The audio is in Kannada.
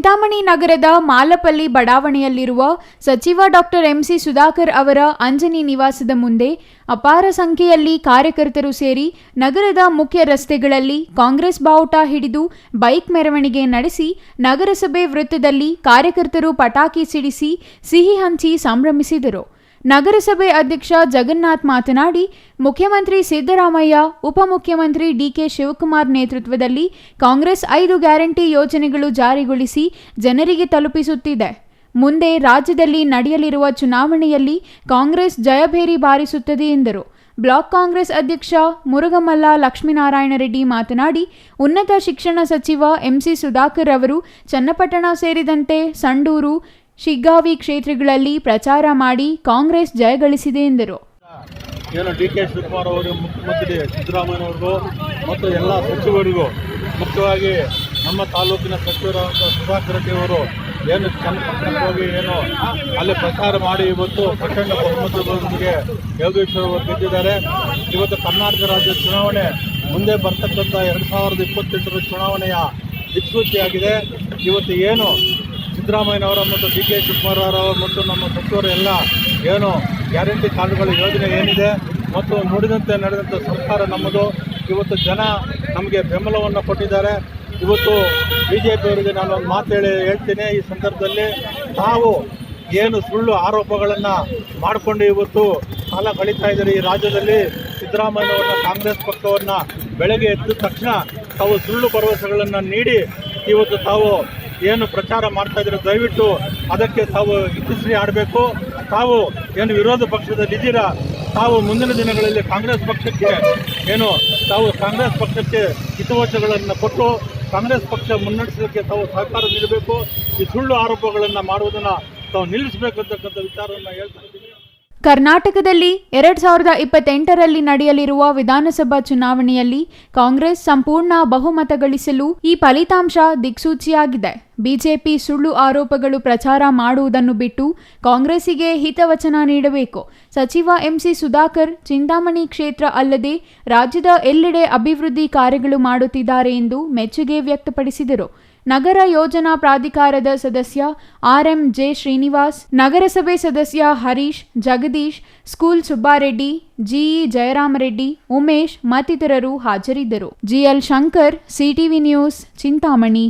ಚಿಂತಾಮಣಿ ನಗರದ ಮಾಲಪಲ್ಲಿ ಬಡಾವಣೆಯಲ್ಲಿರುವ ಸಚಿವ ಡಾಕ್ಟರ್ ಎಂಸಿ ಸುಧಾಕರ್ ಅವರ ಅಂಜನಿ ನಿವಾಸದ ಮುಂದೆ ಅಪಾರ ಸಂಖ್ಯೆಯಲ್ಲಿ ಕಾರ್ಯಕರ್ತರು ಸೇರಿ ನಗರದ ಮುಖ್ಯ ರಸ್ತೆಗಳಲ್ಲಿ ಕಾಂಗ್ರೆಸ್ ಬಾವುಟ ಹಿಡಿದು ಬೈಕ್ ಮೆರವಣಿಗೆ ನಡೆಸಿ ನಗರಸಭೆ ವೃತ್ತದಲ್ಲಿ ಕಾರ್ಯಕರ್ತರು ಪಟಾಕಿ ಸಿಡಿಸಿ ಸಿಹಿ ಹಂಚಿ ಸಂಭ್ರಮಿಸಿದರು. ನಗರಸಭೆ ಅಧ್ಯಕ್ಷ ಜಗನ್ನಾಥ್ ಮಾತನಾಡಿ, ಮುಖ್ಯಮಂತ್ರಿ ಸಿದ್ದರಾಮಯ್ಯ, ಉಪಮುಖ್ಯಮಂತ್ರಿ ಡಿಕೆ ಶಿವಕುಮಾರ್ ನೇತೃತ್ವದಲ್ಲಿ ಕಾಂಗ್ರೆಸ್ 5 ಗ್ಯಾರಂಟಿ ಯೋಜನೆಗಳು ಜಾರಿಗೊಳಿಸಿ ಜನರಿಗೆ ತಲುಪಿಸುತ್ತಿದೆ. ಮುಂದೆ ರಾಜ್ಯದಲ್ಲಿ ನಡೆಯಲಿರುವ ಚುನಾವಣೆಯಲ್ಲಿ ಕಾಂಗ್ರೆಸ್ ಜಯಭೇರಿ ಬಾರಿಸುತ್ತದೆ ಎಂದರು. ಬ್ಲಾಕ್ ಕಾಂಗ್ರೆಸ್ ಅಧ್ಯಕ್ಷ ಮುರುಗಮಲ್ಲ ಲಕ್ಷ್ಮೀನಾರಾಯಣ ರೆಡ್ಡಿ ಮಾತನಾಡಿ, ಉನ್ನತ ಶಿಕ್ಷಣ ಸಚಿವ ಎಂಸಿ ಸುಧಾಕರ್ ಅವರು ಚನ್ನಪಟ್ಟಣ ಸೇರಿದಂತೆ ಸಂಡೂರು, ಶಿಗ್ಗಾವಿ ಕ್ಷೇತ್ರಗಳಲ್ಲಿ ಪ್ರಚಾರ ಮಾಡಿ ಕಾಂಗ್ರೆಸ್ ಜಯಗಳಿಸಿದೆ ಎಂದರು. ಏನು ಡಿಕೆ ಶಿವಕುಮಾರ್ ಅವರು, ಮುಖ್ಯಮಂತ್ರಿ ಸಿದ್ದರಾಮಯ್ಯನವ್ರಿಗೂ ಮತ್ತು ಎಲ್ಲ ಸಚಿವರಿಗೂ, ಮುಖ್ಯವಾಗಿ ನಮ್ಮ ತಾಲೂಕಿನ ಸಚಿವರಾದ ಸುಧಾಕರ್ ರೆಡ್ಡಿ ಅವರು ಏನು ಚನ್ನಪಟ್ಟಣಕ್ಕೆ ಹೋಗಿ ಏನು ಅಲ್ಲಿ ಪ್ರಚಾರ ಮಾಡಿ ಇವತ್ತು ಪ್ರಚಂಡ ಬಹುಮತದೊಂದಿಗೆ ಯೋಗೇಶ್ವರ್ ಅವರು ಗೆದ್ದಿದ್ದಾರೆ. ಇವತ್ತು ಕರ್ನಾಟಕ ರಾಜ್ಯ ಚುನಾವಣೆ ಮುಂದೆ ಬರ್ತಕ್ಕಂಥ 2028ರ ಚುನಾವಣೆಯ ದಿಕ್ಸೂಚಿಯಾಗಿದೆ. ಇವತ್ತು ಏನು ಸಿದ್ದರಾಮಯ್ಯನವರ ಮತ್ತು ಡಿ ಕೆ ಶಿವಕುಮಾರ್ ಅವರ ಮತ್ತು ನಮ್ಮ ಸಚಿವರು ಎಲ್ಲ ಏನು ಗ್ಯಾರಂಟಿ ಕಾರ್ಡ್ಗಳ ಯೋಜನೆ ಏನಿದೆ ಮತ್ತು ನುಡಿದಂತೆ ನಡೆದಂಥ ಸರ್ಕಾರ ನಮ್ಮದು. ಇವತ್ತು ಜನ ನಮಗೆ ಬೆಂಬಲವನ್ನು ಕೊಟ್ಟಿದ್ದಾರೆ. ಇವತ್ತು BJPಯವರಿಗೆ ನಾನು ಒಂದು ಮಾತು ಹೇಳ್ತೀನಿ ಈ ಸಂದರ್ಭದಲ್ಲಿ, ತಾವು ಏನು ಸುಳ್ಳು ಆರೋಪಗಳನ್ನು ಮಾಡಿಕೊಂಡು ಇವತ್ತು ಕಾಲ ಕಳೀತಾ ಇದ್ದಾರೆ ಈ ರಾಜ್ಯದಲ್ಲಿ. ಸಿದ್ದರಾಮಯ್ಯನವ್ರನ್ನ, ಕಾಂಗ್ರೆಸ್ ಪಕ್ಷವನ್ನು ಬೆಳಗ್ಗೆ ಎದ್ದ ತಕ್ಷಣ ತಾವು ಸುಳ್ಳು ಭರವಸೆಗಳನ್ನು ನೀಡಿ ಇವತ್ತು ತಾವು ಏನು ಪ್ರಚಾರ ಮಾಡ್ತಾ ಇದ್ದಾರೆ, ದಯವಿಟ್ಟು ಅದಕ್ಕೆ ತಾವು ಇತಿಶ್ರೀ ಆಡಬೇಕು. ತಾವು ಏನು ವಿರೋಧ ಪಕ್ಷದಲ್ಲಿದ್ದೀರಾ, ತಾವು ಮುಂದಿನ ದಿನಗಳಲ್ಲಿ ಕಾಂಗ್ರೆಸ್ ಪಕ್ಷಕ್ಕೆ ಕಾಂಗ್ರೆಸ್ ಪಕ್ಷಕ್ಕೆ ಹಿತವಚನಗಳನ್ನು ಕೊಟ್ಟು ಕಾಂಗ್ರೆಸ್ ಪಕ್ಷ ಮುನ್ನಡೆಸಲಿಕ್ಕೆ ತಾವು ಸಹಕಾರ ನೀಡಬೇಕು. ಈ ಸುಳ್ಳು ಆರೋಪಗಳನ್ನು ಮಾಡುವುದನ್ನು ತಾವು ನಿಲ್ಲಿಸಬೇಕು ಅಂತಕ್ಕಂಥ ವಿಚಾರವನ್ನು ಹೇಳ್ತಾ ಇದ್ದೀನಿ. ಕರ್ನಾಟಕದಲ್ಲಿ 2028ರಲ್ಲಿ ನಡೆಯಲಿರುವ ವಿಧಾನಸಭಾ ಚುನಾವಣೆಯಲ್ಲಿ ಕಾಂಗ್ರೆಸ್ ಸಂಪೂರ್ಣ ಬಹುಮತ ಗಳಿಸಲು ಈ ಫಲಿತಾಂಶ ದಿಕ್ಸೂಚಿಯಾಗಿದೆ. ಬಿಜೆಪಿ ಸುಳ್ಳು ಆರೋಪಗಳು ಪ್ರಚಾರ ಮಾಡುವುದನ್ನು ಬಿಟ್ಟು ಕಾಂಗ್ರೆಸ್ಸಿಗೆ ಹಿತವಚನ ನೀಡಬೇಕು. ಸಚಿವ ಎಂಸಿ ಸುಧಾಕರ್ ಚಿಂತಾಮಣಿ ಕ್ಷೇತ್ರ ಅಲ್ಲದೆ ರಾಜ್ಯದ ಎಲ್ಲೆಡೆ ಅಭಿವೃದ್ಧಿ ಕಾರ್ಯಗಳು ಮಾಡುತ್ತಿದ್ದಾರೆ ಎಂದು ಮೆಚ್ಚುಗೆ ವ್ಯಕ್ತಪಡಿಸಿದರು. ನಗರ ಯೋಜನಾ ಪ್ರಾಧಿಕಾರದ ಸದಸ್ಯ RMJ ಶ್ರೀನಿವಾಸ್, ನಗರಸಭೆ ಸದಸ್ಯ ಹರೀಶ್, ಜಗದೀಶ್, ಸ್ಕೂಲ್ ಸುಬ್ಬಾರೆಡ್ಡಿ, GE ಜಯರಾಮರೆಡ್ಡಿ, ಉಮೇಶ್ ಮತ್ತಿತರರು ಹಾಜರಿದ್ದರು. GL Shankar, CTV news, Chintamani.